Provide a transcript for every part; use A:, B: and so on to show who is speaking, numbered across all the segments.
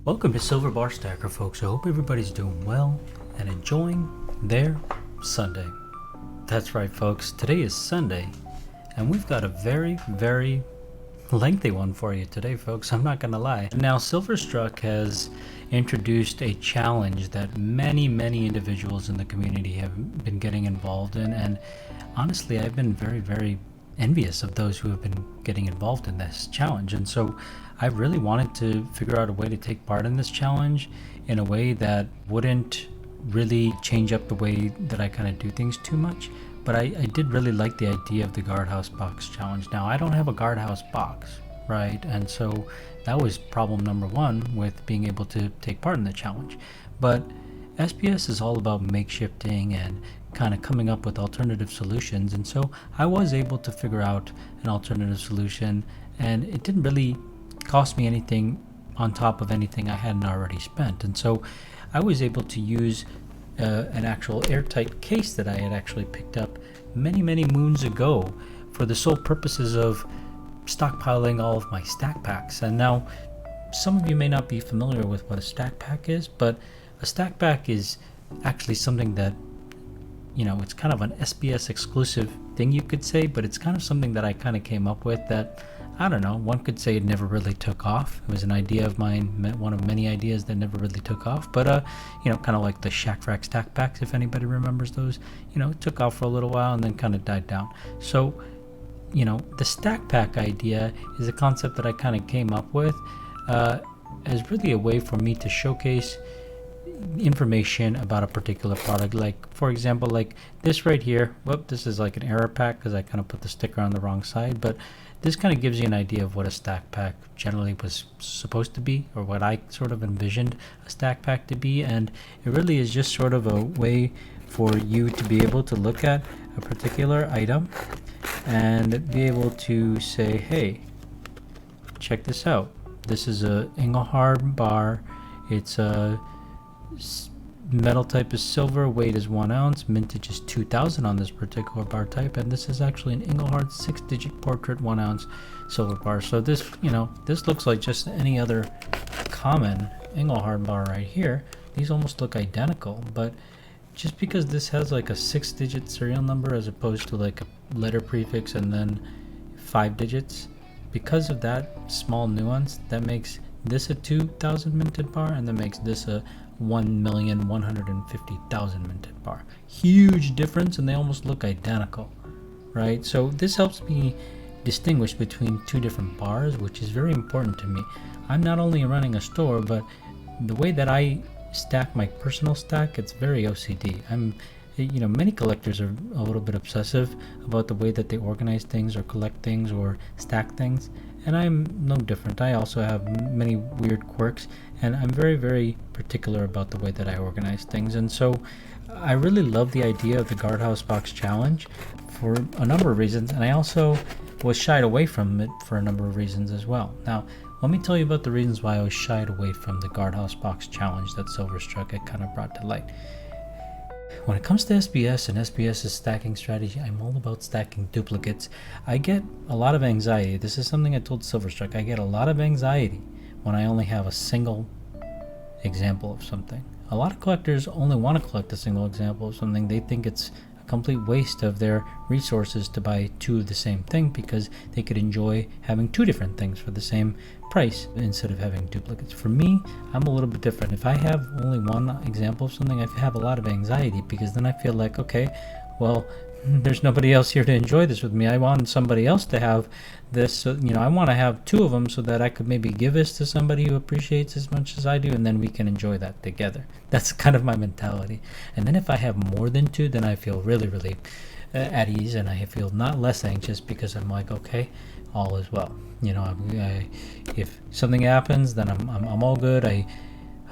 A: Welcome to Silver Bar Stacker, folks. I hope everybody's doing well and enjoying their Sunday. That's right, folks. Today is Sunday, and we've got a very, very lengthy one for you today, folks. I'm not going to lie. Now, Silverstruck has introduced a challenge that many individuals in the community have been getting involved in, and honestly, I've been very, very envious of those who have been getting involved in this challenge. And so I really wanted to figure out a way to take part in this challenge in a way that wouldn't really change up the way that I kind of do things too much. But I did really like the idea of the Guardhouse Box challenge. Now, I don't have a Guardhouse Box, right? And so that was problem number one with being able to take part in the challenge. But SPS is all about makeshifting and kind of coming up with alternative solutions, and so I was able to figure out an alternative solution, and it didn't really cost me anything on top of anything I hadn't already spent. And so I was able to use an actual airtight case that I had actually picked up many moons ago for the sole purposes of stockpiling all of my stack packs. And now some of you may not be familiar with what a stack pack is, but a stack pack is actually something that, you know, it's kind of an SBS exclusive thing, you could say, but it's kind of something that I kind of came up with that, I don't know, one could say it never really took off. It was an idea of mine, one of many ideas that never really took off, but you know, kind of like the Shack Frack stack packs, if anybody remembers those. You know, it took off for a little while and then kind of died down. So, you know, the stack pack idea is a concept that I kind of came up with as really a way for me to showcase information about a particular product. Like, for example, like this right here. Whoop, this is like an error pack because I kind of put the sticker on the wrong side, but this kind of gives you an idea of what a stack pack generally was supposed to be, or what I sort of envisioned a stack pack to be. And it really is just sort of a way for you to be able to look at a particular item and be able to say, hey, check this out. This is a Engelhard bar. It's a metal type is silver, weight is 1 ounce, mintage is 2000 on this particular bar type, and this is actually an Engelhard 6-digit portrait 1 ounce silver bar. So this, you know, this looks like just any other common Engelhard bar right here. These almost look identical, but just because this has like a 6-digit serial number as opposed to like a letter prefix and then 5 digits, because of that small nuance, that makes this a 2000 minted bar, and that makes this a 1,150,000 minted bar. Huge difference, and they almost look identical, right? So this helps me distinguish between two different bars, which is very important to me. I'm not only running a store, but the way that I stack my personal stack, it's very OCD. You know, many collectors are a little bit obsessive about the way that they organize things or collect things or stack things, and I'm no different. I also have many weird quirks, and I'm very particular about the way that I organize things. And so I really love the idea of the Guardhouse Box challenge for a number of reasons, and I also was shied away from it for a number of reasons as well. Now, let me tell you about the reasons why I was shied away from the Guardhouse Box challenge that Silverstruck had kind of brought to light. When it comes to SBS and SBS's stacking strategy, I'm all about stacking duplicates. I get a lot of anxiety. This is something I told Silverstruck. I get a lot of anxiety when I only have a single example of something. A lot of collectors only want to collect a single example of something. They think it's a complete waste of their resources to buy two of the same thing because they could enjoy having two different things for the same price instead of having duplicates. For me, I'm a little bit different. If I have only one example of something, I have a lot of anxiety because then I feel like, okay, well, there's nobody else here to enjoy this with me. I want somebody else to have this. So, you know, I want to have two of them so that I could maybe give this to somebody who appreciates as much as I do, and then we can enjoy that together. That's kind of my mentality. And then if I have more than two, then I feel really at ease, and I feel not less anxious because I'm like, okay, all is well. You know, if something happens, then I'm all good.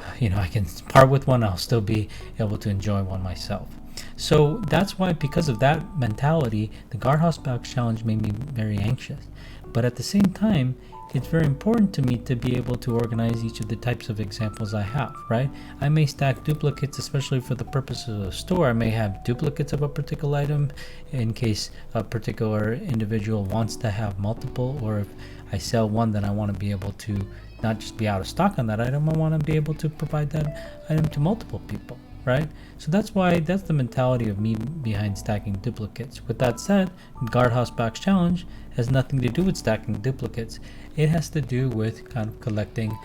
A: I can part with one, I'll still be able to enjoy one myself. So that's why, because of that mentality, the Guardhouse Box Challenge made me very anxious. But at the same time, it's very important to me to be able to organize each of the types of examples I have, right? I may stack duplicates, especially for the purposes of the store. I may have duplicates of a particular item in case a particular individual wants to have multiple, or if I sell one, then I want to be able to not just be out of stock on that item, I want to be able to provide that item to multiple people, right? So that's the mentality of me behind stacking duplicates. With that said, Guardhouse Box Challenge has nothing to do with stacking duplicates. It has to do with kind of collecting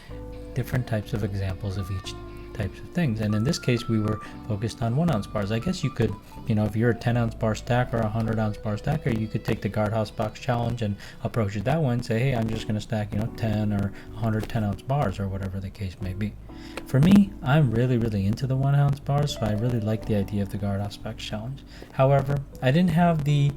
A: different types of examples of each types of things. And in this case, we were focused on 1 ounce bars. I guess you could, if you're a 10 ounce bar stacker or a 100 ounce bar stacker, you could take the Guardhouse Box Challenge and approach it that way and say, hey, I'm just going to stack 10 or 110 ounce bars, or whatever the case may be. For me, I'm really into the 1 ounce bars, so I really like the idea of the Guardhouse Box Challenge. However, I didn't have the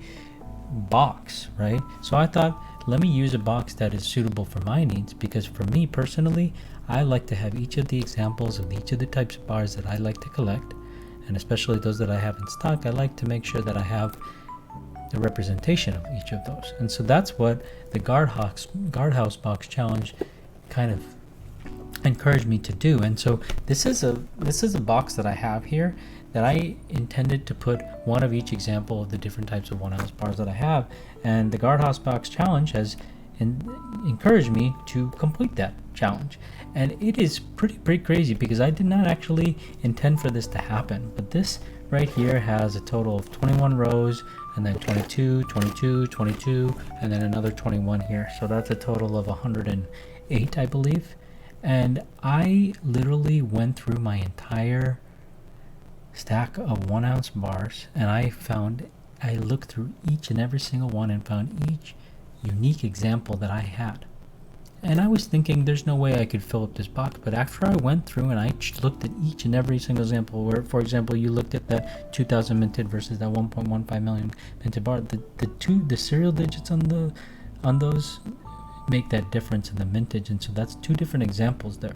A: box, right? So I thought, let me use a box that is suitable for my needs, because for me personally, I like to have each of the examples of each of the types of bars that I like to collect, and especially those that I have in stock. I like to make sure that I have the representation of each of those. And so that's what the Guardhouse Box Challenge kind of encouraged me to do. And so this is a box that I have here that I intended to put one of each example of the different types of 1 ounce bars that I have, and the Guardhouse Box Challenge has encouraged me to complete that challenge. And it is pretty crazy, because I did not actually intend for this to happen, but this right here has a total of 21 rows, and then 22, 22, 22, and then another 21 here. So that's a total of 108, I believe. And I literally went through my entire stack of 1 ounce bars, and I looked through each and every single one and found each unique example that I had. And I was thinking there's no way I could fill up this box, but after I went through and I looked at each and every single example, where, for example, you looked at that 2000 minted versus that 1.15 million minted bar, the serial digits on those make that difference in the mintage, and so that's 2 different examples there.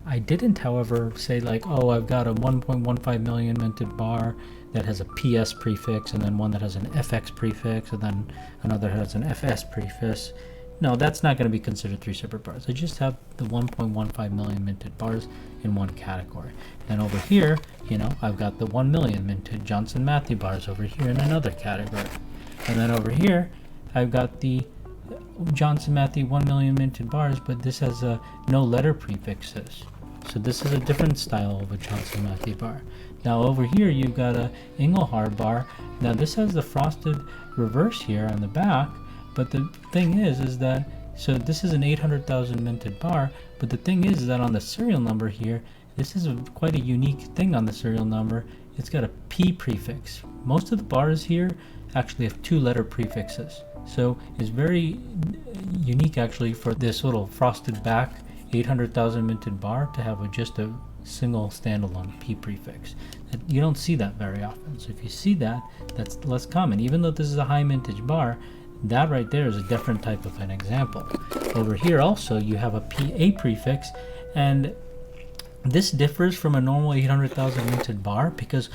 A: I didn't, however, say like, oh, I've got a 1.15 million minted bar that has a PS prefix, and then one that has an FX prefix, and then another has an FS prefix. No, that's not going to be considered 3 separate bars. I just have the 1.15 million minted bars in one category. Then over here, I've got the 1 million minted Johnson Matthey bars over here in another category. And then over here, I've got the Johnson Matthey 1 million minted bars, but this has no letter prefixes. So this is a different style of a Johnson Matthey bar. Now over here, you've got a Engelhard bar. Now this has the frosted reverse here on the back, but the thing is that, so this is an 800,000 minted bar, but the thing is that on the serial number here, this is quite a unique thing on the serial number. It's got a P prefix. Most of the bars here actually have 2 letter prefixes. So it's very unique actually for this little frosted back 800,000 minted bar to have just a single standalone P prefix. You don't see that very often. So if you see that, that's less common. Even though this is a high mintage bar, that right there is a different type of an example. Over here also you have a PA prefix, and this differs from a normal 800,000 minted bar, because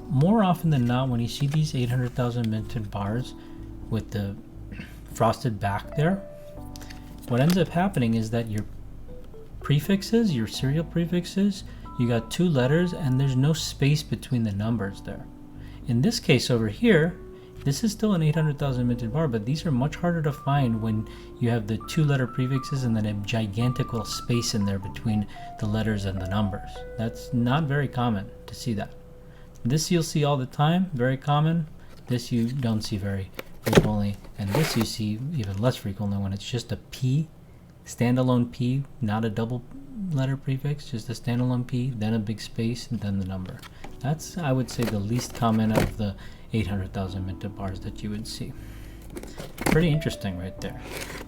A: more often than not, when you see these 800,000 minted bars with the frosted back there, what ends up happening is that your prefixes, your serial prefixes, you got 2 letters and there's no space between the numbers there. In this case over here, this is still an 800,000 minted bar, but these are much harder to find when you have the 2 letter prefixes and then a gigantic little space in there between the letters and the numbers. That's not very common to see that. This you'll see all the time, very common. This you don't see very frequently, and this you see even less frequently when it's just a P, standalone P, not a double letter prefix, just a standalone P, then a big space, and then the number. That's, I would say, the least common of the 800,000 minted bars that you would see. Pretty interesting right there.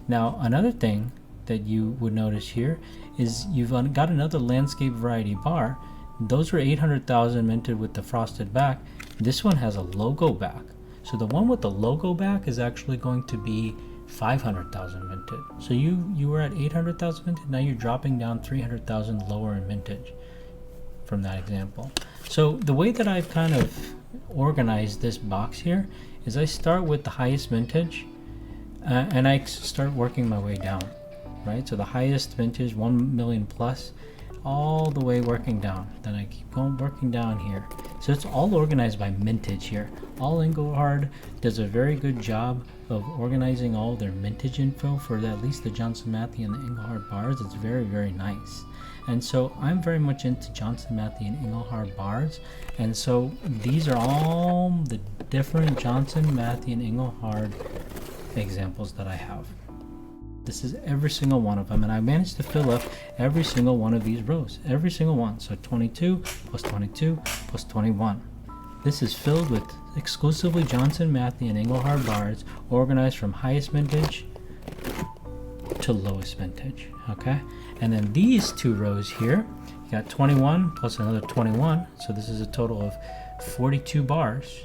A: Now another thing that you would notice here is you've got another landscape variety bar. Those were 800,000 minted with the frosted back. This one has a logo back. So the one with the logo back is actually going to be 500,000 minted. So you were at 800,000 minted, now you're dropping down 300,000 lower in mintage. from that example. So the way that I've kind of organized this box here is I start with the highest vintage and I start working my way down, right? So the highest vintage, 1 million plus, all the way working down. Then I keep going working down here. So it's all organized by mintage here. All Engelhard does a very good job of organizing all their mintage info for at least the Johnson Matthey and the Engelhard bars. It's very, very nice. And so I'm very much into Johnson Matthey and Engelhard bars. And so these are all the different Johnson Matthey and Engelhard examples that I have. This is every single one of them, and I managed to fill up every single one of these rows, every single one. So 22 plus 22 plus 21. This is filled with exclusively Johnson Matthey and Engelhard bars, organized from highest vintage to lowest vintage. Okay, and then these two rows here, you got 21 plus another 21. So this is a total of 42 bars,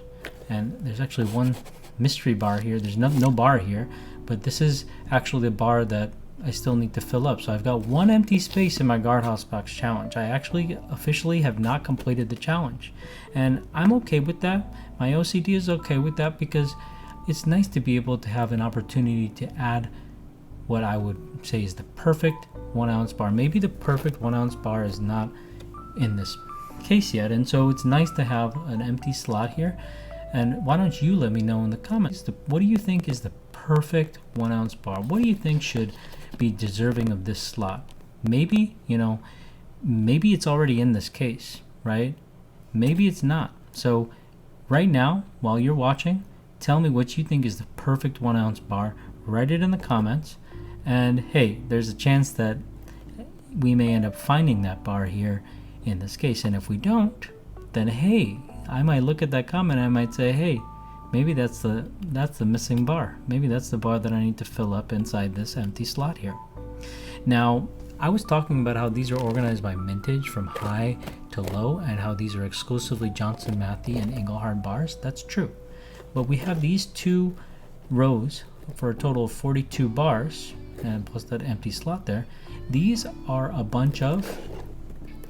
A: and there's actually one mystery bar here. There's no bar here, but this is actually the bar that I still need to fill up. So I've got one empty space in my Guardhouse Box challenge. I actually officially have not completed the challenge, and I'm okay with that. My OCD is okay with that because it's nice to be able to have an opportunity to add what I would say is the perfect 1 ounce bar. Maybe the perfect 1 ounce bar is not in this case yet, and so it's nice to have an empty slot here. And why don't you let me know in the comments, what do you think is the perfect 1 ounce bar? What do you think should be deserving of this slot? Maybe, maybe it's already in this case, right? Maybe it's not. So right now, while you're watching, tell me what you think is the perfect 1 ounce bar. Write it in the comments. And hey, there's a chance that we may end up finding that bar here in this case. And if we don't, then hey, I might look at that comment and I might say, hey, maybe that's the missing bar. Maybe that's the bar that I need to fill up inside this empty slot here. Now, I was talking about how these are organized by mintage from high to low, and how these are exclusively Johnson Matthey and Engelhard bars. That's true. But we have these two rows for a total of 42 bars, and plus that empty slot there. These are a bunch of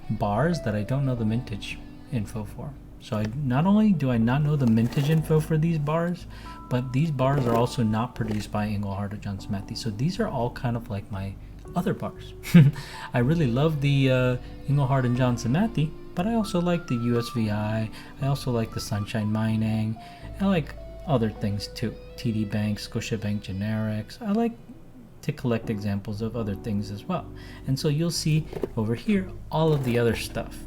A: bars that I don't know the mintage info for. So not only do I not know the mintage info for these bars, but these bars are also not produced by Engelhard or Johnson Matthey. So these are all kind of like my other bars. I really love the Engelhard and Johnson Matthey, but I also like the USVI. I also like the Sunshine Mining. I like other things too. TD Bank, Scotiabank Generics. I like to collect examples of other things as well. And so you'll see over here all of the other stuff.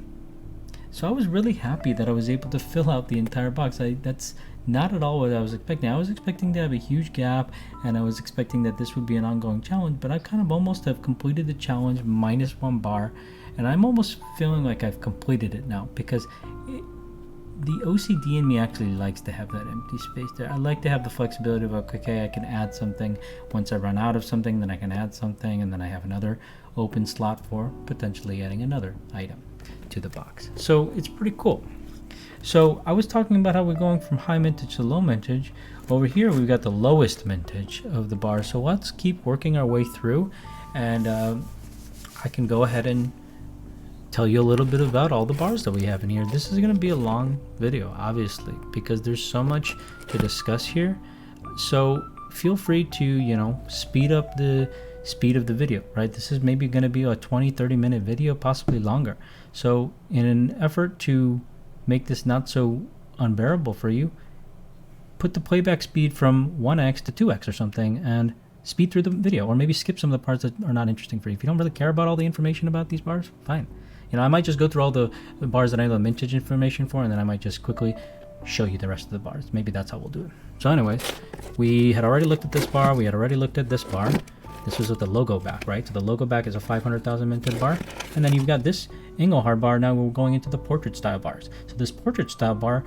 A: So I was really happy that I was able to fill out the entire box. That's not at all what I was expecting. I was expecting to have a huge gap, and I was expecting that this would be an ongoing challenge, but I kind of almost have completed the challenge minus 1 bar, and I'm almost feeling like I've completed it now, because the OCD in me actually likes to have that empty space there. I like to have the flexibility of, okay, I can add something. Once I run out of something, then I can add something, and then I have another open slot for potentially adding another item to the box. So it's pretty cool. So I was talking about how we're going from high mintage to low mintage. Over here we've got the lowest mintage of the bar. So let's keep working our way through, and I can go ahead and tell you a little bit about all the bars that we have in here. This is going to be a long video, obviously, because there's so much to discuss here. So feel free to, speed up the speed of the video, right? This is maybe going to be a 20-30 minute video, possibly longer. So in an effort to make this not so unbearable for you, put the playback speed from 1x to 2x or something and speed through the video, or maybe skip some of the parts that are not interesting for you. If you don't really care about all the information about these bars, fine. I might just go through all the bars that I know the mintage information for, and then I might just quickly show you the rest of the bars. Maybe that's how we'll do it. So anyways, we had already looked at this bar. We had already looked at this bar. This was with the logo back, right? So the logo back is a 500,000 minted bar. And then you've got this Engelhard bar. Now we're going into the portrait style bars. So this portrait style bar,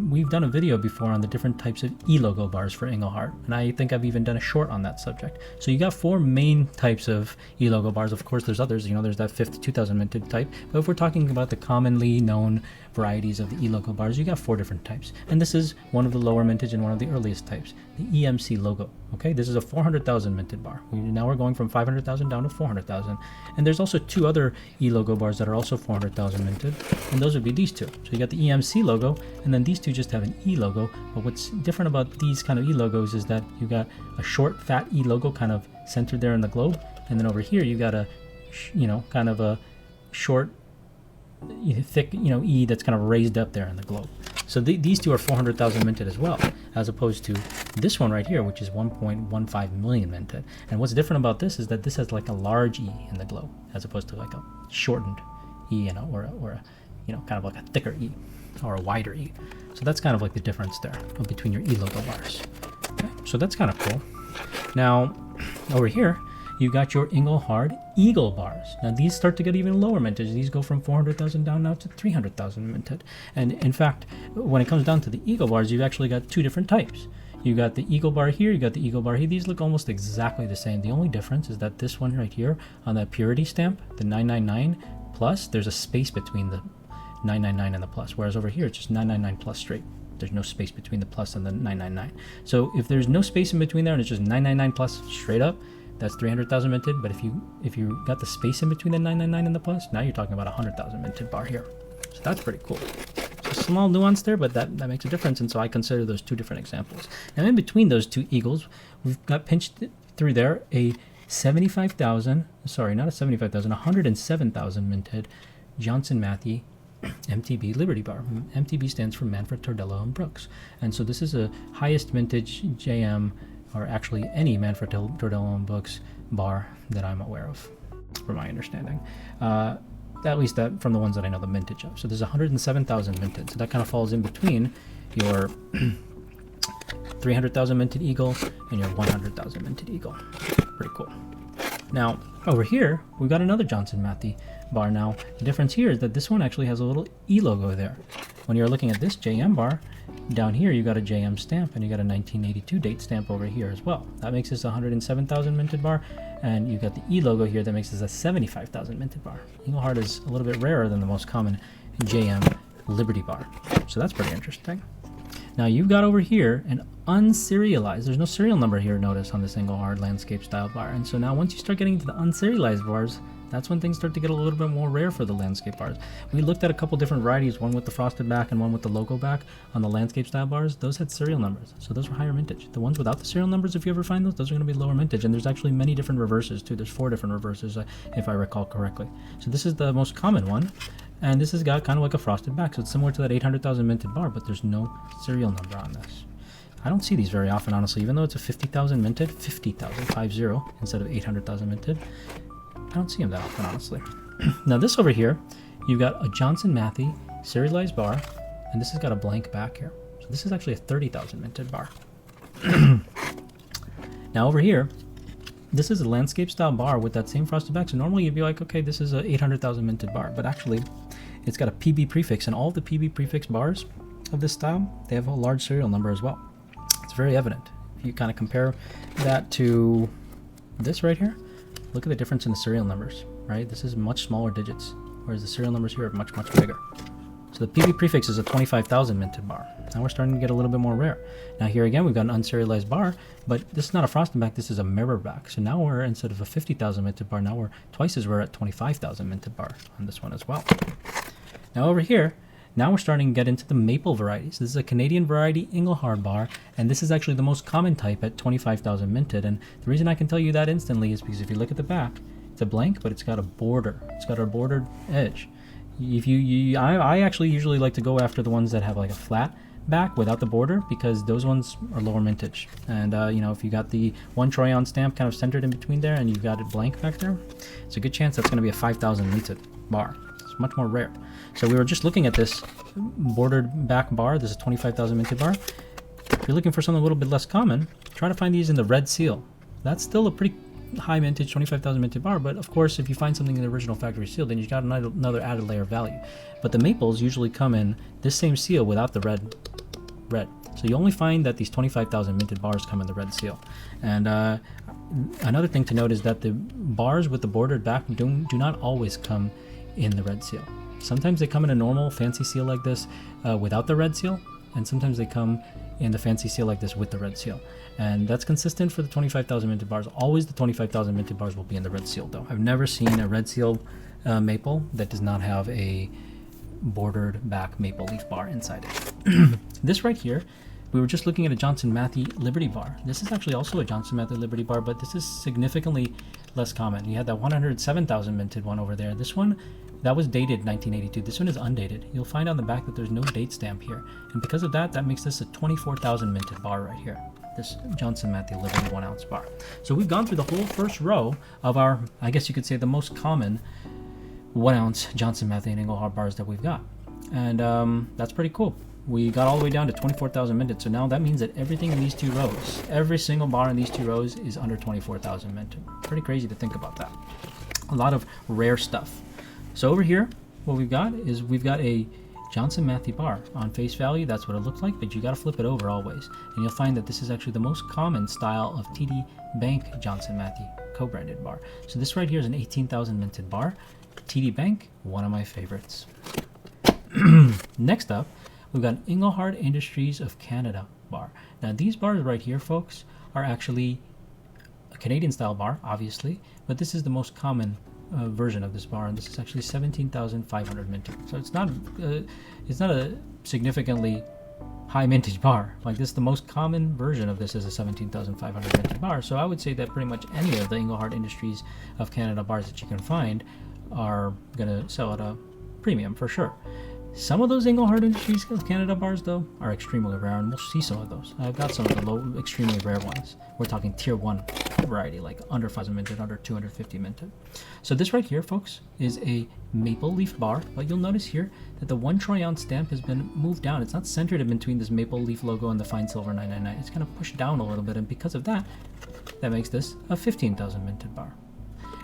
A: we've done a video before on the different types of E-logo bars for Engelhard. And I think I've even done a short on that subject. So you got 4 main types of E-logo bars. Of course, there's others. There's that 52,000 minted type. But if we're talking about the commonly known varieties of the E-logo bars, you got 4 different types. And this is one of the lower mintage and one of the earliest types, the EMC logo. Okay, this is a 400,000 minted bar. Now we're going from 500,000 down to 400,000. And there's also two other E logo bars that are also 400,000 minted, and those would be these two. So you got the EMC logo, and then these two just have an E logo. But what's different about these kind of E logos is that you got a short, fat E logo kind of centered there in the globe, and then over here you got a, kind of a short, thick, E that's kind of raised up there in the globe. So these two are 400,000 minted as well, as opposed to this one right here, which is 1.15 million minted. And what's different about this is that this has like a large E in the globe, as opposed to like a shortened E, or a kind of like a thicker E or a wider E. So that's kind of like the difference there between your E logo bars. Okay, so that's kind of cool. Now over here, you got your Engelhard Eagle bars. Now these start to get even lower mintage. These go from 400,000 down now to 300,000 minted. And in fact, when it comes down to the Eagle bars, you've actually got two different types. You got the Eagle bar here, you got the Eagle bar here. These look almost exactly the same. The only difference is that this one right here on that purity stamp, the 999 plus, there's a space between the 999 and the plus, whereas over here it's just 999 plus straight. There's no space between the plus and the 999. So if there's no space in between there and it's just 999 plus straight up, that's 300,000 minted. But if you got the space in between the 999 and the plus, now you're talking about 100,000 minted bar here. So that's pretty cool. It's a small nuance there, but that makes a difference, and so I consider those two different examples. And in between those two Eagles, we've got pinched through there a 75,000, sorry, not a 75,000, 107,000 minted Johnson Matthey MTB Liberty bar. MTB stands for Manfred Tordello and Brooks. And so this is a highest mintage JM, or actually any Manfred Tordello and Brooks bar that I'm aware of, from my understanding. At least that from the ones that I know the mintage of. So there's 107,000 minted. So that kind of falls in between your 300,000 minted Eagle and your 100,000 minted Eagle. Pretty cool. Now over here we've got another Johnson Matthey bar. Now the difference here is that this one actually has a little E logo there. When you're looking at this JM bar, down here you got a JM stamp and you got a 1982 date stamp over here as well. That makes this a 107,000 minted bar, and you got the E logo here that makes this a 75,000 minted bar. Engelhard is a little bit rarer than the most common JM Liberty bar, so that's pretty interesting. Now you've got over here an unserialized, there's no serial number here, notice, on this Engelhard landscape style bar. And so now once you start getting to the unserialized bars, that's when things start to get a little bit more rare for the landscape bars. We looked at a couple different varieties, one with the frosted back and one with the logo back on the landscape style bars. Those had serial numbers, so those were higher mintage. The ones without the serial numbers, if you ever find those are going to be lower mintage. And there's actually many different reverses too. There's 4 different reverses, if I recall correctly. So this is the most common one. And this has got kind of like a frosted back, so it's similar to that 800,000 minted bar, but there's no serial number on this. I don't see these very often, honestly, even though it's a 50,000 minted, 50,000, 50, instead of 800,000 minted. I don't see them that often, honestly. Now this over here, you've got a Johnson Matthey serialized bar, and this has got a blank back here. So this is actually a 30,000 minted bar. Now over here, this is a landscape style bar with that same frosted back. So normally you'd be like, okay, this is a 800,000 minted bar, but actually it's got a PB prefix, and all the PB prefix bars of this style, they have a large serial number as well. It's very evident. If you kind of compare that to this right here, look at the difference in the serial numbers, right? This is much smaller digits, whereas the serial numbers here are much, much bigger. So the PB prefix is a 25,000 minted bar. Now we're starting to get a little bit more rare. Now here again, we've got an unserialized bar, but this is not a frosted back, this is a mirror back. So now we're, instead of a 50,000 minted bar, now we're twice as rare at 25,000 minted bar on this one as well. Now over here, now we're starting to get into the maple varieties. This is a Canadian variety Engelhard bar, and this is actually the most common type at 25,000 minted. And the reason I can tell you that instantly is because if you look at the back, it's a blank, but it's got a border. It's got a bordered edge. If I actually usually like to go after the ones that have like a flat back without the border, because those ones are lower mintage. And if you got the one Troyon stamp kind of centered in between there and you've got it blank back there, it's a good chance that's going to be a 5,000 minted bar. It's much more rare. So we were just looking at this bordered back bar. This is 25,000 minted bar. If you're looking for something a little bit less common, try to find these in the red seal. That's still a pretty high mintage 25,000 minted bar, but of course if you find something in the original factory seal, then you've got another added layer of value. But the maples usually come in this same seal without the red. So you only find that these 25,000 minted bars come in the red seal. And another thing to note is that the bars with the bordered back do not always come in the red seal. Sometimes they come in a normal fancy seal like this without the red seal, and sometimes they come in the fancy seal like this with the red seal. And that's consistent for the 25,000 minted bars. Always the 25,000 minted bars will be in the red seal though. I've never seen a red seal maple that does not have a bordered back maple leaf bar inside it. This right here, we were just looking at a Johnson Matthey Liberty bar. This is actually also a Johnson Matthey Liberty bar, but this is significantly less common. You had that 107,000 minted one over there. This one, that was dated 1982. This one is undated. You'll find on the back that there's no date stamp here. And because of that, that makes this a 24,000 minted bar right here. This Johnson Matthey Liberty 1 ounce bar. So we've gone through the whole first row of our, I guess you could say, the most common 1 ounce Johnson Matthey and Engelhard bars that we've got. And that's pretty cool. We got all the way down to 24,000 minted. So now that means that everything in these two rows, every single bar in these two rows is under 24,000 minted. Pretty crazy to think about that. A lot of rare stuff. So over here, what we've got is we've got a Johnson Matthey bar. On face value, that's what it looks like, but you got to flip it over always. And you'll find that this is actually the most common style of TD Bank Johnson Matthey co-branded bar. So this right here is an 18,000 minted bar. TD Bank, one of my favorites. Next up, we've got Engelhard Industries of Canada bar. Now these bars right here, folks, are actually a Canadian style bar, obviously, but this is the most common version of this bar, and this is actually 17,500 minted. So it's not a significantly high mintage bar. Like this, the most common version of this is a 17,500 minted bar. So I would say that pretty much any of the Engelhard Industries of Canada bars that you can find are gonna sell at a premium for sure. Some of those Engelhard Industries of Canada bars, though, are extremely rare, and we'll see some of those. I've got some of the low, extremely rare ones. We're talking tier 1 variety, like under 5,000 minted, under 250 minted. So this right here, folks, is a maple leaf bar, but you'll notice here that the 1 troy ounce stamp has been moved down. It's not centered in between this maple leaf logo and the fine silver 999. It's kind of pushed down a little bit, and because of that, that makes this a 15,000 minted bar.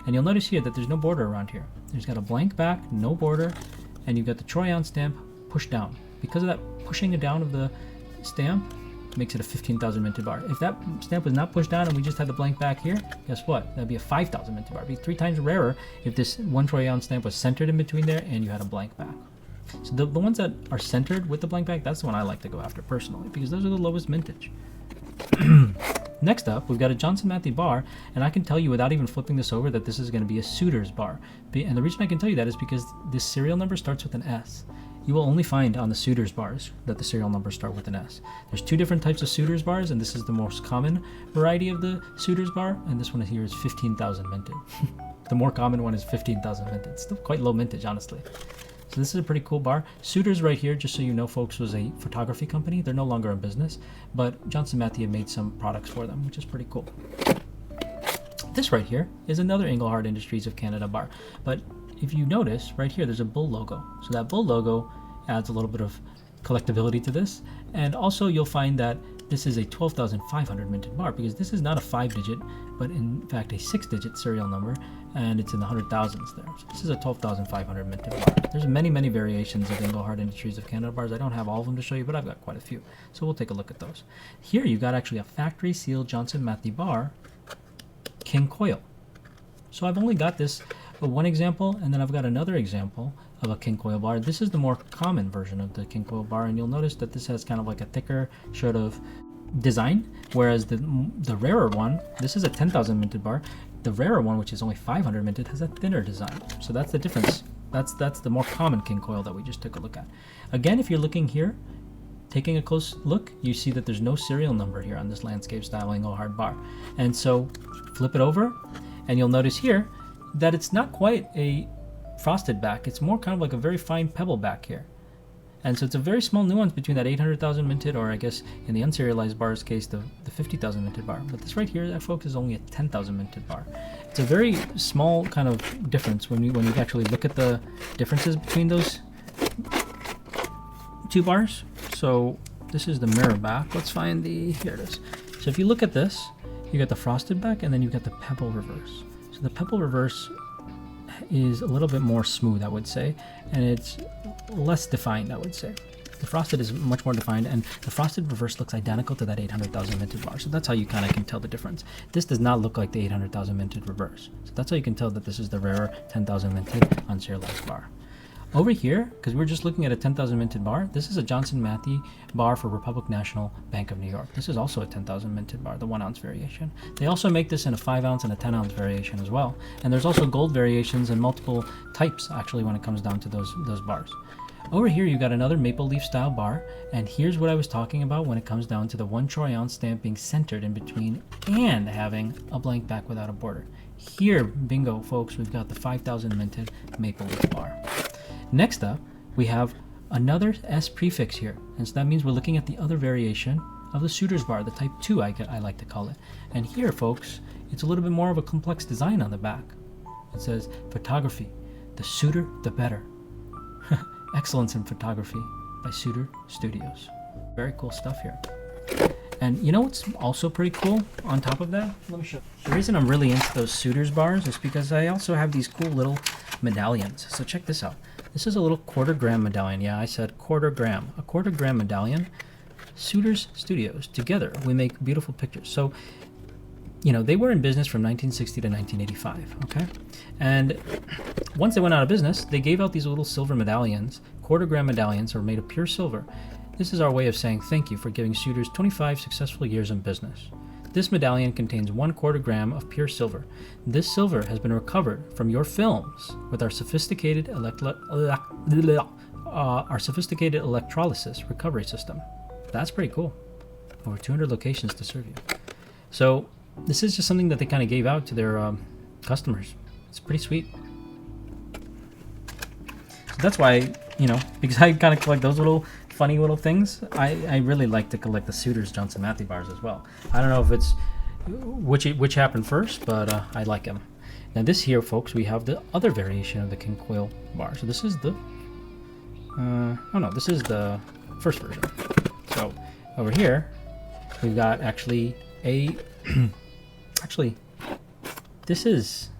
A: And you'll notice here that there's no border around here. There's got a blank back, no border, and you've got the troy ounce stamp pushed down. Because of that pushing it down of the stamp, makes it a 15,000 minted bar. If that stamp was not pushed down and we just had the blank back here, guess what? That'd be a 5,000 minted bar. It'd be 3 times rarer if this 1 troy ounce stamp was centered in between there and you had a blank back. So the ones that are centered with the blank back, that's the one I like to go after personally, because those are the lowest mintage. Next up, we've got a Johnson Matthey bar, and I can tell you without even flipping this over that this is going to be a Suitors bar. And the reason I can tell you that is because this serial number starts with an S. You will only find on the Suitors bars that the serial numbers start with an S. There's 2 different types of Suitors bars, and this is the most common variety of the Suitors bar, and this one here is 15,000 minted. The more common one is 15,000 minted. It's still quite low mintage, honestly. So this is a pretty cool bar. Suitors right here, just so you know, folks, was a photography company. They're no longer in business, but Johnson Matthey had made some products for them, which is pretty cool. This right here is another Engelhard Industries of Canada bar. But if you notice, right here, there's a bull logo. So that bull logo adds a little bit of collectability to this. And also you'll find that this is a 12,500 minted bar, because this is not a 5-digit, but in fact a 6-digit serial number, and it's in the 100,000s there. So this is a 12,500 minted bar. There's many, many variations of Engelhard Industries of Canada bars. I don't have all of them to show you, but I've got quite a few. So we'll take a look at those. Here you've got actually a factory sealed Johnson Matthey bar, King Coil. So I've only got this one example, and then I've got another example of a King Coil bar. This is the more common version of the King Coil bar, and you'll notice that this has kind of like a thicker sort of design, whereas the rarer one, this is a 10,000 minted bar. The rarer one, which is only 500 minted, has a thinner design. So that's the difference. That's the more common King Coil that we just took a look at. Again, if you're looking here, taking a close look, you see that there's no serial number here on this landscape style Engelhard bar. And so flip it over, and you'll notice here that it's not quite a frosted back. It's more kind of like a very fine pebble back here. And so it's a very small nuance between that 800,000 minted, or I guess in the unserialized bar's case, the 50,000 minted bar. But this right here, that folks, is only a 10,000 minted bar. It's a very small kind of difference when you actually look at the differences between those 2 bars. So this is the mirror back. Let's find here it is. So if you look at this, you got the frosted back, and then you got the pebble reverse. So the pebble reverse is a little bit more smooth, I would say, and it's less defined, I would say. The frosted is much more defined, and the frosted reverse looks identical to that 800,000 minted bar. So that's how you kind of can tell the difference. This does not look like the 800,000 minted reverse. So that's how you can tell that this is the rarer 10,000 minted unserialized bar. Over here, because we're just looking at a 10,000 minted bar, this is a Johnson Matthey bar for Republic National Bank of New York. This is also a 10,000 minted bar, the 1 ounce variation. They also make this in a 5 ounce and a 10 ounce variation as well. And there's also gold variations and multiple types actually when it comes down to those bars. Over here, you got another maple leaf style bar, and here's what I was talking about when it comes down to the 1 troy ounce stamp being centered in between and having a blank back without a border. Here, bingo, folks, we've got the 5,000 minted maple leaf bar. Next up, we have another S prefix here, and so that means we're looking at the other variation of the Suitor's bar, the Type 2 I like to call it. And here, folks, it's a little bit more of a complex design on the back. It says, photography, the Suitor, the better. Excellence in photography by Suitor Studios. Very cool stuff here. And you know what's also pretty cool on top of that? Let me show you. The reason I'm really into those Suitor's bars is because I also have these cool little medallions. So check this out. This is a little 1/4 gram medallion. Yeah, I said 1/4 gram. A 1/4 gram medallion. Suitor's Studios. Together, we make beautiful pictures. So, you know, they were in business from 1960 to 1985, okay? And once they went out of business, they gave out these little silver medallions. 1/4 gram medallions are made of pure silver. This is our way of saying thank you for giving Suitor's 25 successful years in business. This medallion contains 1/4 gram of pure silver. This silver has been recovered from your films with our sophisticated electrolysis recovery system. That's pretty cool. Over 200 locations to serve you. So this is just something that they kind of gave out to their customers. It's pretty sweet. So that's why, you know, because I kind of collect those little funny little things, I really like to collect the Suitor's Johnson Matthey bars as well. I don't know if it's which happened first, but I like them. Now this here, folks, we have the other variation of the King Coil bar. So this is the this is the first version. So over here we've got actually a actually this is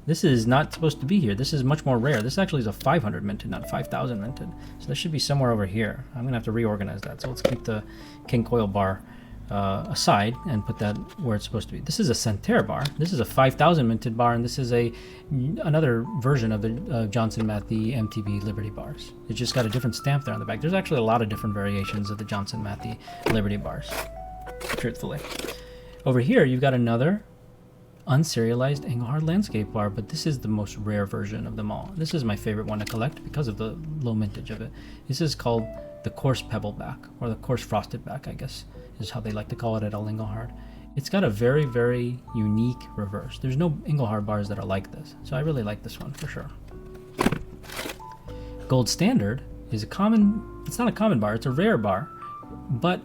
A: this is not supposed to be here. This is much more rare. This actually is a 500 minted, not 5,000 minted. So this should be somewhere over here. I'm gonna have to reorganize that. So let's keep the King Coil bar aside and put that where it's supposed to be. This is a Santerre bar. This is a 5,000 minted bar, and this is another version of the Johnson Matthey MTB Liberty bars. It's just got a different stamp there on the back. There's actually a lot of different variations of the Johnson Matthey Liberty bars, truthfully. Over here, you've got another unserialized Engelhard landscape bar, but this is the most rare version of them all. This is my favorite one to collect because of the low mintage of it. This is called the coarse pebble back, or the coarse frosted back, I guess is how they like to call it at Engelhard. It's got a very, very unique reverse. There's no Engelhard bars that are like this, so I really like this one for sure. Gold Standard is it's not a common bar, it's a rare bar, but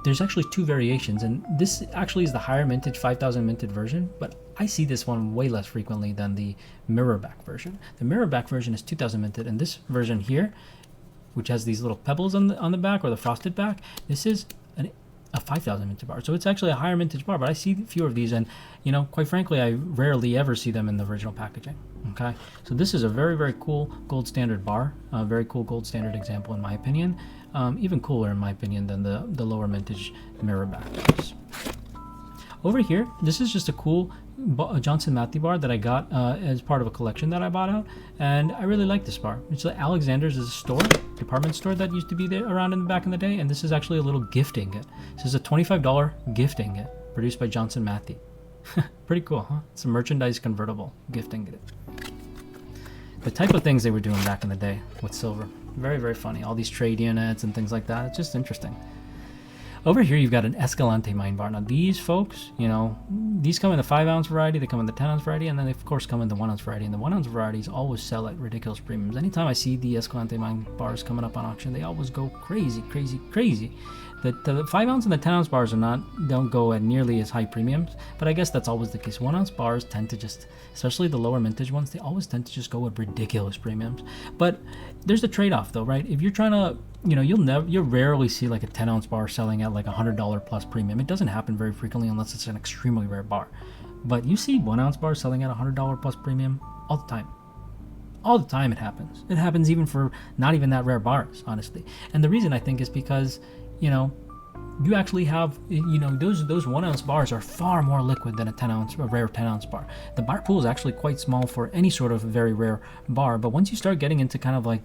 A: there's actually 2 variations, and this actually is the higher mintage 5,000 minted version, but I see this one way less frequently than the mirror back version. The mirror back version is 2,000 minted, and this version here, which has these little pebbles on the back, or the frosted back, this is a 5,000 mintage bar. So it's actually a higher mintage bar, but I see fewer of these, and you know, quite frankly, I rarely ever see them in the original packaging. Okay, so this is a very, very cool gold standard bar, a very cool gold standard example in my opinion. Even cooler in my opinion than the lower mintage mirror back bars. Over here, this is just a cool Johnson Matthey bar that I got as part of a collection that I bought out, and I really like this bar. It's Alexander's is a department store that used to be there around back in the day, and this is actually a little gift ingot. This is a $25 gift ingot produced by Johnson Matthey. Pretty cool, huh? It's a merchandise convertible gift ingot. The type of things they were doing back in the day with silver. Very, very funny. All these trade units and things like that. It's just interesting. Over here, you've got an Escalante mine bar. Now, these folks, you know, these come in the 5 ounce variety, they come in the 10 ounce variety, and then they, of course, come in the 1 ounce variety. And the 1 ounce varieties always sell at ridiculous premiums. Anytime I see the Escalante mine bars coming up on auction, they always go crazy, crazy, crazy. The 5 ounce and the 10 ounce bars don't go at nearly as high premiums, but I guess that's always the case. 1 ounce bars tend to just, especially the lower mintage ones, they always tend to just go at ridiculous premiums. But there's a trade-off though, right? If you're trying to, you know, you'll rarely see like a 10 ounce bar selling at like $100 plus premium. It doesn't happen very frequently unless it's an extremely rare bar. But you see 1 ounce bars selling at $100 plus premium all the time. All the time it happens. It happens even for not even that rare bars, honestly. And the reason I think is because, you know, you actually have, you know, those 1 ounce bars are far more liquid than a rare 10 ounce bar. The bar pool is actually quite small for any sort of very rare bar, but once you start getting into kind of like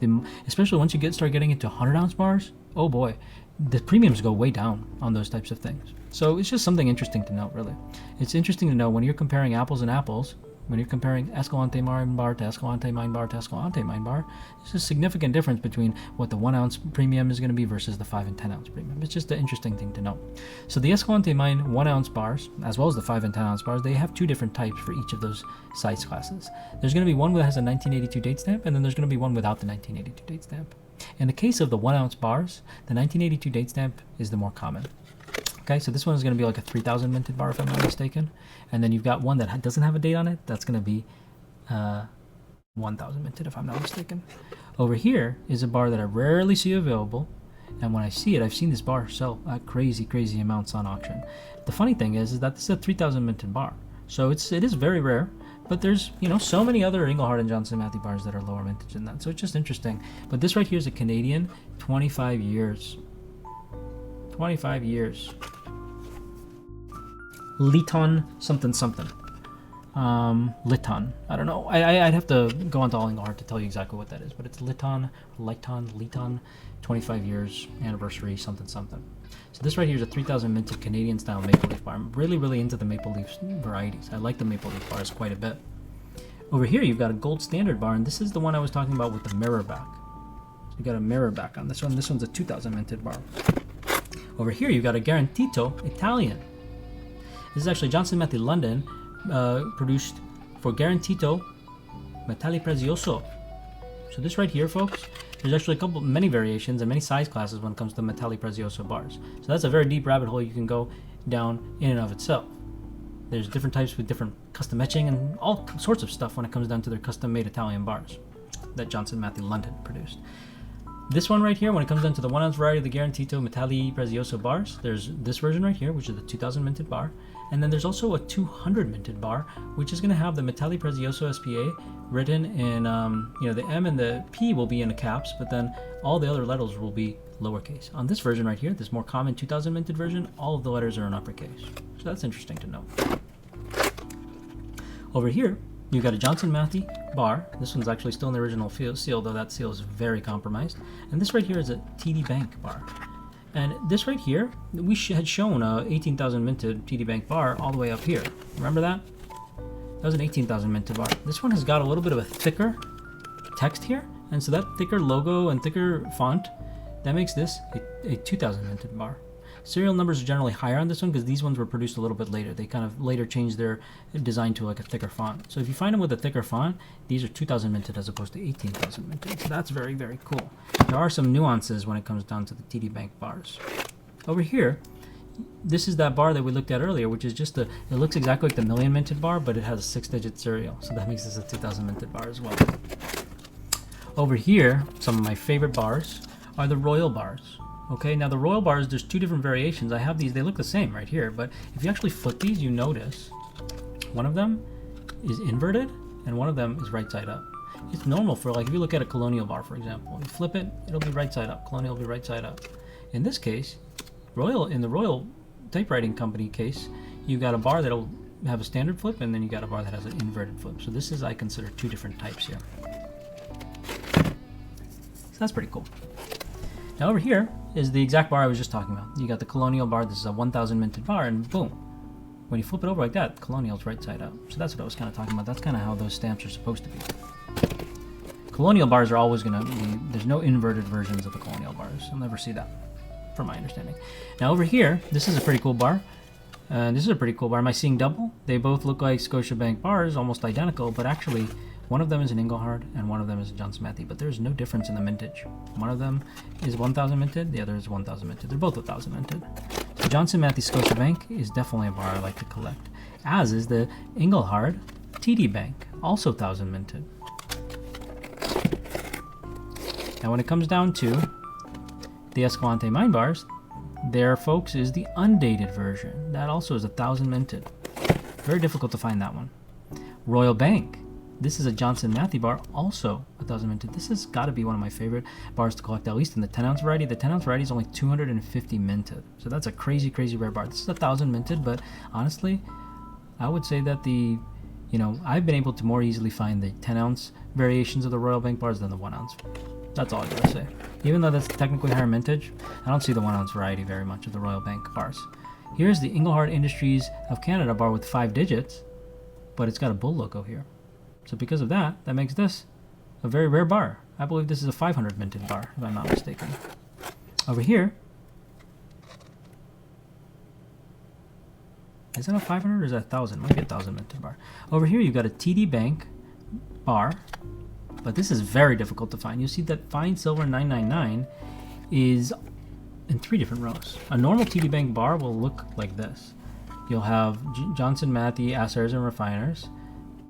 A: especially once you start getting into 100 ounce bars, oh boy, the premiums go way down on those types of things. So it's just something interesting to note, really. It's interesting to know when you're comparing apples and apples, when you're comparing Escalante Mine Bar to Escalante Mine Bar to Escalante Mine Bar, there's a significant difference between what the 1 ounce premium is going to be versus the 5 and 10 ounce premium. It's just an interesting thing to know. So the Escalante Mine 1 ounce bars, as well as the 5 and 10 ounce bars, they have 2 different types for each of those size classes. There's going to be one that has a 1982 date stamp, and then there's going to be one without the 1982 date stamp. In the case of the 1 ounce bars, the 1982 date stamp is the more common. Okay, so this one is going to be like a 3000 minted bar if I'm not mistaken. And then you've got one that doesn't have a date on it. That's going to be 1000 minted if I'm not mistaken. Over here is a bar that I rarely see available. And when I see it, I've seen this bar sell at crazy amounts on auction. The funny thing is that this is a 3000 minted bar. So it is very rare. But there's, you know, so many other Engelhard and Johnson Matthey bars that are lower vintage than that. So it's just interesting. But this right here is a Canadian, 25 years. 25 years. Liton something. Liton. I don't know. I'd have to go onto All Engelhard to tell you exactly what that is. But it's Liton, 25 years anniversary something. So this right here is a 3000 minted Canadian style maple leaf bar. I'm really into the maple leaf varieties. I like the maple leaf bars quite a bit. Over here you've got a gold standard bar, and this is the one I was talking about with the mirror back. So you got a mirror back on this one. This one's a 2000 minted bar. Over here you've got a Garantito Italian. This is actually Johnson Matthey London, produced for Garantito Metalli Prezioso. So this right here, folks, there's actually many variations and many size classes when it comes to Metalli Prezioso bars. So that's a very deep rabbit hole you can go down in and of itself. There's different types with different custom etching and all sorts of stuff when it comes down to their custom-made Italian bars that Johnson Matthey London produced. This one right here, when it comes down to the 1 ounce variety of the Garantito Metalli Prezioso bars, there's this version right here, which is the 2000 minted bar. And then there's also a 200 minted bar, which is going to have the Metalli Prezioso SPA written in, you know, the M and the P will be in the caps, but then all the other letters will be lowercase. On this version right here, this more common 2000 minted version, all of the letters are in uppercase. So that's interesting to know. Over here, you've got a Johnson Matthey bar. This one's actually still in the original seal, though that seal is very compromised. And this right here is a TD Bank bar. And this right here, we had shown a 18,000 minted TD Bank bar all the way up here. Remember that? That was an 18,000 minted bar. This one has got a little bit of a thicker text here. And so that thicker logo and thicker font, that makes this a 2000 minted bar. Serial numbers are generally higher on this one because these ones were produced a little bit later. They kind of later changed their design to like a thicker font. So if you find them with a thicker font, these are 2000 minted as opposed to 18,000 minted. So that's very cool. There are some nuances when it comes down to the TD Bank bars. Over here, this is that bar that we looked at earlier, which is just it looks exactly like the million minted bar, but it has a 6-digit serial. So that makes this a 2000 minted bar as well. Over here, some of my favorite bars are the Royal bars. Okay, now the Royal bars, there's 2 different variations. I have these, they look the same right here, but if you actually flip these, you notice one of them is inverted and one of them is right side up. It's normal for, like, if you look at a Colonial bar, for example, you flip it, it'll be right side up. Colonial will be right side up. In this case, in the Royal Typewriting Company case, you've got a bar that'll have a standard flip, and then you got a bar that has an inverted flip. So this is, I consider, 2 different types here. So that's pretty cool. Now over here is the exact bar I was just talking about. You got the Colonial bar. This is a 1000 minted bar, and boom. When you flip it over like that, Colonial's right side up. So that's what I was kind of talking about. That's kind of how those stamps are supposed to be. Colonial bars are always going to be, there's no inverted versions of the Colonial bars. You'll never see that, from my understanding. Now over here, this is a pretty cool bar. This is a pretty cool bar. Am I seeing double? They both look like Scotiabank bars, almost identical, but actually one of them is an Engelhard and one of them is a Johnson Matthey, but there's no difference in the mintage. One of them is 1000 minted, the other is 1000 minted. They're both 1000 minted. So Johnson Matthey Scotiabank is definitely a bar I like to collect, as is the Engelhard TD Bank, also 1000 minted. Now when it comes down to the Escalante Mine bars, there, folks, is the undated version. That also is 1000 minted. Very difficult to find that one. Royal Bank, This is a Johnson Matthey bar, also 1,000 minted. This has got to be one of my favorite bars to collect, at least in the 10-ounce variety. The 10-ounce variety is only 250 minted, so that's a crazy, crazy rare bar. This is 1,000 minted, but honestly, I would say that I've been able to more easily find the 10-ounce variations of the Royal Bank bars than the 1-ounce. That's all I gotta say. Even though that's technically higher mintage, I don't see the 1-ounce variety very much of the Royal Bank bars. Here's the Engelhard Industries of Canada bar with 5 digits, but it's got a bull logo here. So because of that, that makes this a very rare bar. I believe this is a 500 minted bar, if I'm not mistaken. Over here, is that a 500 or is that 1,000? Might be a 1,000 minted bar. Over here, you've got a TD Bank bar, but this is very difficult to find. You'll see that Fine Silver 999 is in 3 different rows. A normal TD Bank bar will look like this. You'll have Johnson Matthey Assayers and Refiners,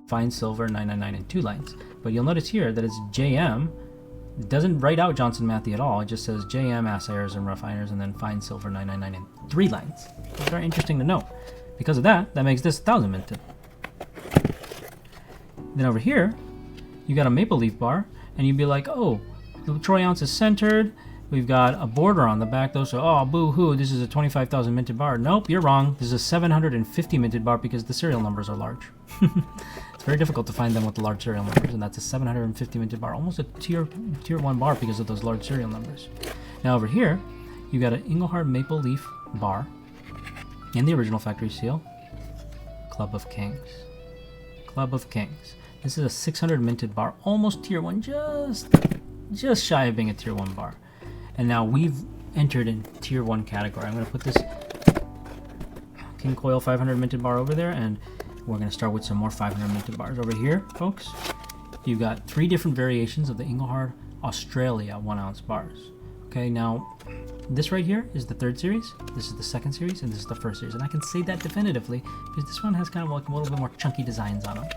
A: Fine Silver 999 in 2 lines. But you'll notice here that it's JM. It doesn't write out Johnson Matthey at all. It just says JM Assayers and Refiners and then Fine Silver 999 in 3 lines. It's very interesting to note. Because of that, that makes this 1,000 minted. Then over here, you got a Maple Leaf bar, and you'd be like, oh, the troy ounce is centered. We've got a border on the back though, so oh boo-hoo, this is a 25,000 minted bar. Nope, you're wrong. This is a 750 minted bar because the serial numbers are large. It's very difficult to find them with the large serial numbers, and that's a 750 minted bar, almost a tier 1 bar because of those large serial numbers. Now over here, you got an Engelhard Maple Leaf bar in the original factory seal, Club of Kings. Club of Kings. This is a 600 minted bar, almost tier 1, just shy of being a tier 1 bar. And now we've entered in tier 1 category. I'm going to put this King Coil 500 minted bar over there, and we're going to start with some more 500 minted bars. Over here, folks, you've got 3 different variations of the Engelhard Australia 1-ounce bars. Okay, now this right here is the 3rd series, this is the 2nd series, and this is the 1st series. And I can say that definitively because this one has kind of like a little bit more chunky designs on it.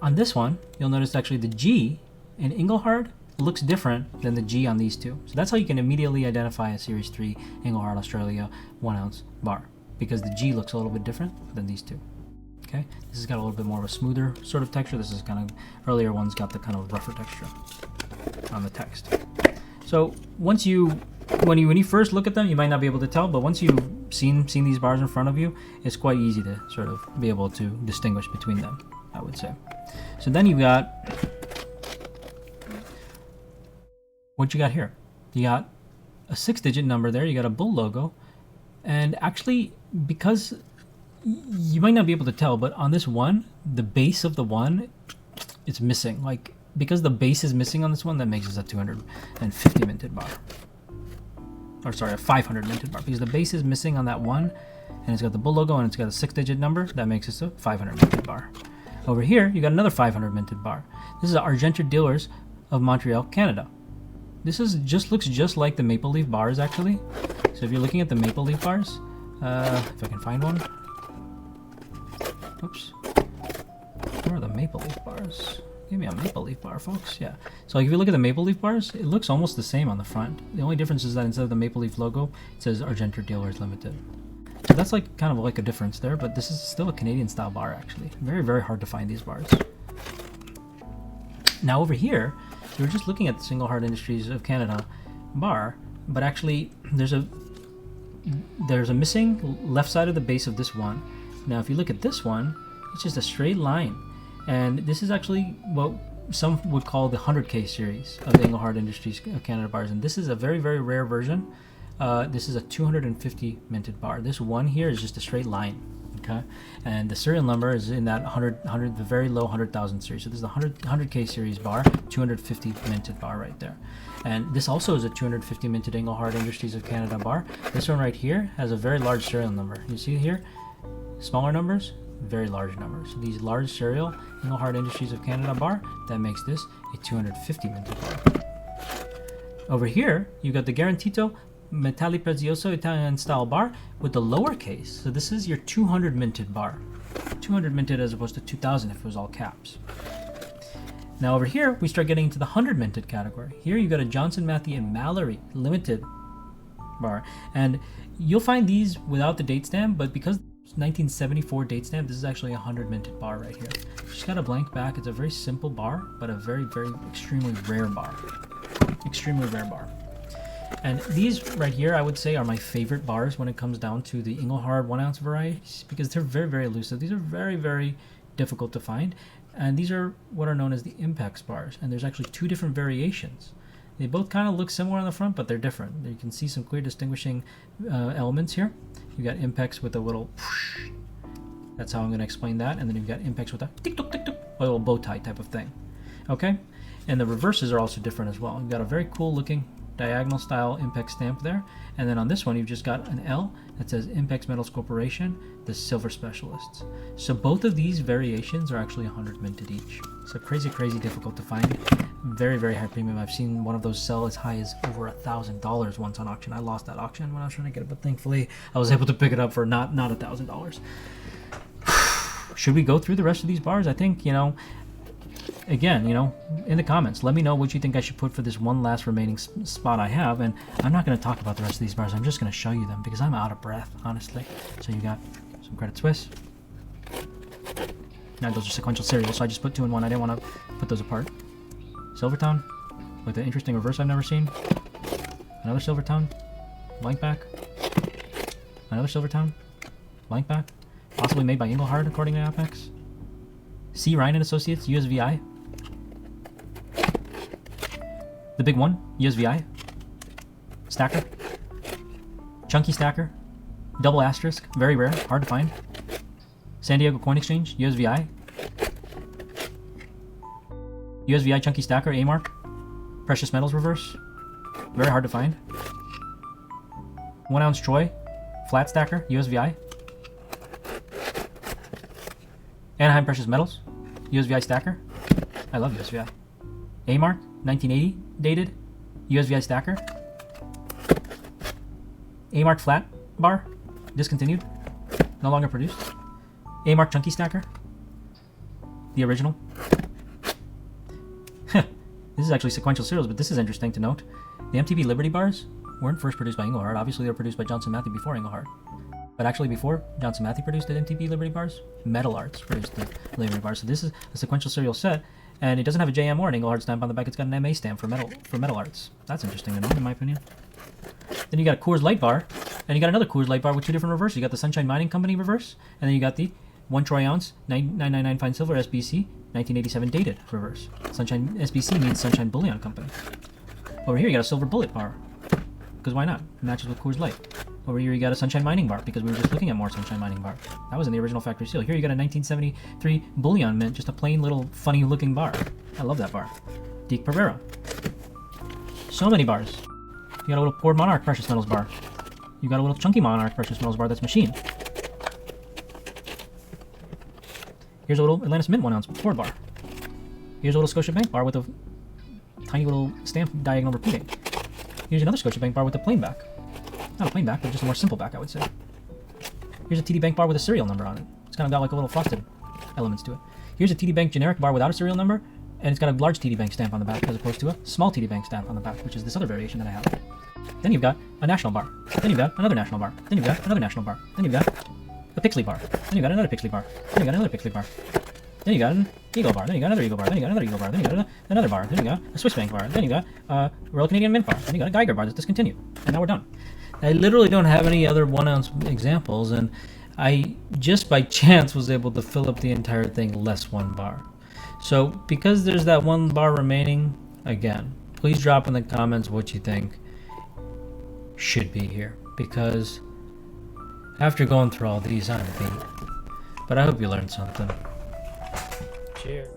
A: On this one, you'll notice actually the G in Engelhard looks different than the G on these 2. So that's how you can immediately identify a Series 3 Engelhard Australia 1-ounce bar, because the G looks a little bit different than these 2. Okay, this has got a little bit more of a smoother sort of texture. This is kind of, earlier one's got the kind of rougher texture on the text. So when you first look at them, you might not be able to tell, but once you've seen these bars in front of you, it's quite easy to sort of be able to distinguish between them, I would say. So then you've got, what you got here? You got a 6-digit number there, you got a bull logo, and actually, because you might not be able to tell, but on this one, the base of the one, it's missing. Like, because the base is missing on this one, that makes this a 250 minted bar. Or sorry, a 500 minted bar, because the base is missing on that one, and it's got the bull logo and it's got a 6-digit number, that makes this a 500 minted bar. Over here, you got another 500 minted bar. This is Argenter Dealers of Montreal, Canada. This looks just like the Maple Leaf bars, actually. So if you're looking at the Maple Leaf bars, if I can find one. Oops. Where are the Maple Leaf bars? Give me a Maple Leaf bar, folks. Yeah. So like if you look at the Maple Leaf bars, it looks almost the same on the front. The only difference is that instead of the Maple Leaf logo, it says Argenter Dealers Limited. So that's like kind of like a difference there, but this is still a Canadian style bar, actually. Very, very hard to find these bars. Now over here, you're just looking at the Engelhard Industries of Canada bar, but actually there's a missing left side of the base of this one. Now if you look at this one, it's just a straight line, and this is actually what some would call the 100K series of the Engelhard Industries of Canada bars, and this is a very, very rare version. This is a 250 minted bar. This one here is just a straight line, okay? And the serial number is in that 100 the very low 100,000 series. So this is the 100K series bar, 250 minted bar right there. And this also is a 250 minted Engelhard Industries of Canada bar. This one right here has a very large serial number. You see here, smaller numbers, very large numbers. So these large serial Engelhard Industries of Canada bar, that makes this a 250 minted bar. Over here, you got the Garantito Metalli Prezioso Italian style bar with the lowercase. So this is your 200 minted bar. 200 minted as opposed to 2000 if it was all caps. Now over here, we start getting into the 100 minted category. Here you got a Johnson Matthey and Mallory limited bar. And you'll find these without the date stamp, but because 1974 date stamp. This is actually a 100 minted bar right here. She's got a blank back. It's a very simple bar, but a very, very extremely rare bar. Extremely rare bar. And these right here, I would say, are my favorite bars when it comes down to the Engelhard 1 ounce varieties, because they're very, very elusive. These are very, very difficult to find. And these are what are known as the Impex bars. And there's actually 2 different variations. They both kind of look similar on the front, but they're different. You can see some clear distinguishing elements here. You've got Impex with a little whoosh. That's how I'm going to explain that. And then you've got Impex with a tick-tock, tick-tock, a little bow tie type of thing. Okay? And the reverses are also different as well. You've got a very cool looking diagonal style Impex stamp there. And then on this one, you've just got an L that says Impex Metals Corporation, the Silver Specialists. So both of these variations are actually 100 minted each. So crazy, crazy difficult to find. Very, very high premium. I've seen one of those sell as high as over $1,000 once on auction. I lost that auction when I was trying to get it, but thankfully I was able to pick it up for not $1,000. Should we go through the rest of these bars? I think, you know, again, you know, in the comments, let me know what you think I should put for this one last remaining spot I have. And I'm not going to talk about the rest of these bars. I'm just going to show you them because I'm out of breath, honestly. So you got some Credit Suisse. Now those are sequential serials, so I just put 2 in 1. I didn't want to put those apart. Silvertone with an interesting reverse I've never seen. Another Silvertone, blank back. Another Silvertone, blank back. Possibly made by Engelhard, according to Apex. C. Ryan and Associates, USVI. The big one, USVI. Stacker. Chunky stacker. Double asterisk, very rare, hard to find. San Diego Coin Exchange, USVI. USVI Chunky Stacker, A-Mark. Precious Metals Reverse. Very hard to find. 1 ounce Troy. Flat Stacker, USVI. Anaheim Precious Metals. USVI Stacker. I love USVI. A-Mark, 1980 dated. USVI Stacker. A-Mark Flat Bar. Discontinued. No longer produced. A-Mark Chunky Stacker. The original. This is actually sequential serials, but this is interesting to note. The MTB Liberty bars weren't first produced by Engelhard. Obviously, they were produced by Johnson Matthey before Engelhard. But actually, before Johnson Matthey produced the MTB Liberty bars, Metal Arts produced the Liberty bars. So this is a sequential serial set, and it doesn't have a JM or an Engelhard stamp on the back. It's got an MA stamp for Metal Arts. That's interesting to know, in my opinion. Then you got a Coors Light bar, and you got another Coors Light bar with 2 different reverses. You got the Sunshine Mining Company reverse, and then you got the 1 troy ounce 999 fine silver SBC 1987 dated reverse. Sunshine SBC means Sunshine Bullion Company. Over here you got a silver bullet bar, because why not? It matches with Coors Light. Over here you got a Sunshine Mining bar, because we were just looking at more Sunshine Mining bar. That was in the original factory seal. Here you got a 1973 Bullion mint, just a plain little funny looking bar. I love that bar. Deke Pereira. So many bars. You got a little Poured Monarch Precious Metals bar. You got a little Chunky Monarch Precious Metals bar that's machined. Here's a little Atlantis Mint 1 ounce Ford bar. Here's a little Scotiabank bar with a tiny little stamp diagonal repeating. Here's another Scotiabank bar with a plain back. Not a plain back, but just a more simple back, I would say. Here's a TD Bank bar with a serial number on it. It's kind of got like a little frosted elements to it. Here's a TD Bank generic bar without a serial number, and it's got a large TD Bank stamp on the back as opposed to a small TD Bank stamp on the back, which is this other variation that I have. Then you've got a national bar. Then you've got another national bar. Then you've got another national bar. Then you've got a Pixley bar. Then you got another Pixley bar. Then you got another Pixley bar. Then you got an Eagle bar. Then you got another Eagle bar. Then you got another Eagle bar. Then you got another bar. Then you got a Swiss Bank bar. Then you got a Royal Canadian Mint bar. Then you got a Geiger bar that's discontinued. And now we're done. I literally don't have any other 1 ounce examples, and I just by chance was able to fill up the entire thing less 1 bar. So because there's that 1 bar remaining, again, please drop in the comments what you think should be here, because after going through all these, I'm beat. But I hope you learned something. Cheers.